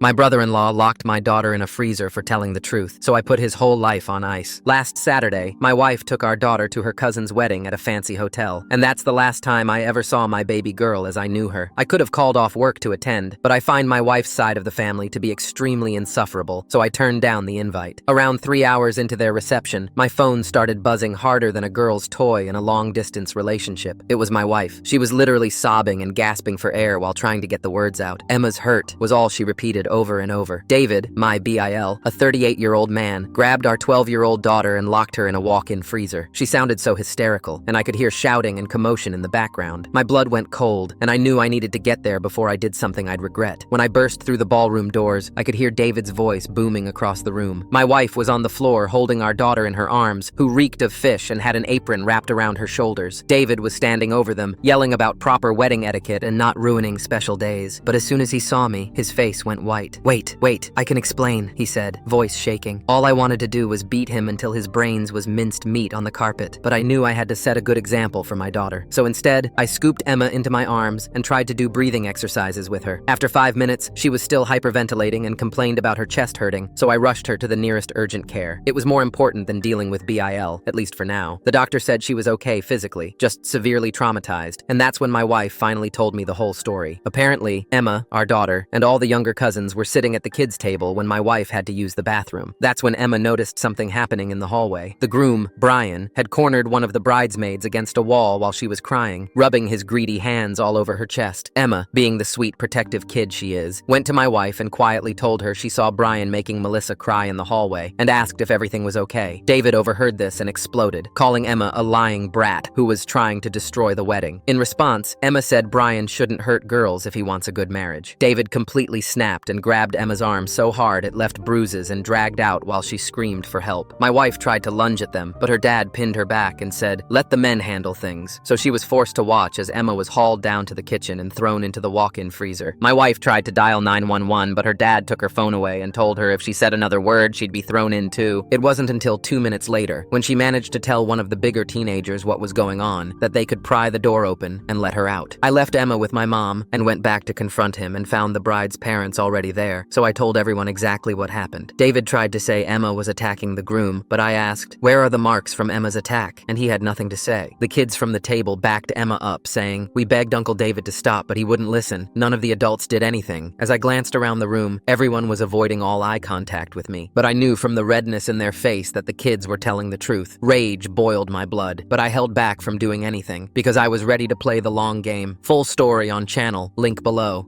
My brother-in-law locked my daughter in a freezer for telling the truth, so I put his whole life on ice. Last Saturday, my wife took our daughter to her cousin's wedding at a fancy hotel, and that's the last time I ever saw my baby girl as I knew her. I could have called off work to attend, but I find my wife's side of the family to be extremely insufferable, so I turned down the invite. Around 3 hours into their reception, my phone started buzzing harder than a girl's toy in a long-distance relationship. It was my wife. She was literally sobbing and gasping for air while trying to get the words out. "Emma's hurt," was all she repeated over and over. David, my BIL, a 38-year-old man, grabbed our 12-year-old daughter and locked her in a walk-in freezer. She sounded so hysterical, and I could hear shouting and commotion in the background. My blood went cold, and I knew I needed to get there before I did something I'd regret. When I burst through the ballroom doors, I could hear David's voice booming across the room. My wife was on the floor holding our daughter in her arms, who reeked of fish and had an apron wrapped around her shoulders. David was standing over them, yelling about proper wedding etiquette and not ruining special days. But as soon as he saw me, his face went white. Wait, I can explain," he said, voice shaking. All I wanted to do was beat him until his brains was minced meat on the carpet, but I knew I had to set a good example for my daughter. So instead, I scooped Emma into my arms and tried to do breathing exercises with her. After 5 minutes, she was still hyperventilating and complained about her chest hurting, so I rushed her to the nearest urgent care. It was more important than dealing with BIL, at least for now. The doctor said she was okay physically, just severely traumatized, and that's when my wife finally told me the whole story. Apparently, Emma, our daughter, and all the younger cousins were sitting at the kids' table when my wife had to use the bathroom. That's when Emma noticed something happening in the hallway. The groom, Brian, had cornered one of the bridesmaids against a wall while she was crying, rubbing his greedy hands all over her chest. Emma, being the sweet, protective kid she is, went to my wife and quietly told her she saw Brian making Melissa cry in the hallway and asked if everything was okay. David overheard this and exploded, calling Emma a lying brat who was trying to destroy the wedding. In response, Emma said Brian shouldn't hurt girls if he wants a good marriage. David completely snapped and grabbed Emma's arm so hard it left bruises and dragged out while she screamed for help. My wife tried to lunge at them, but her dad pinned her back and said, "Let the men handle things." So she was forced to watch as Emma was hauled down to the kitchen and thrown into the walk-in freezer. My wife tried to dial 911, but her dad took her phone away and told her if she said another word, she'd be thrown in too. It wasn't until 2 minutes later, when she managed to tell one of the bigger teenagers what was going on, that they could pry the door open and let her out. I left Emma with my mom and went back to confront him and found the bride's parents already there, so I told everyone exactly what happened. David tried to say Emma was attacking the groom, but I asked, "Where are the marks from Emma's attack?" And he had nothing to say. The kids from the table backed Emma up, saying, "We begged Uncle David to stop, but he wouldn't listen. None of the adults did anything." As I glanced around the room, everyone was avoiding all eye contact with me, but I knew from the redness in their face that the kids were telling the truth. Rage boiled my blood, but I held back from doing anything because I was ready to play the long game. Full story on channel, link below.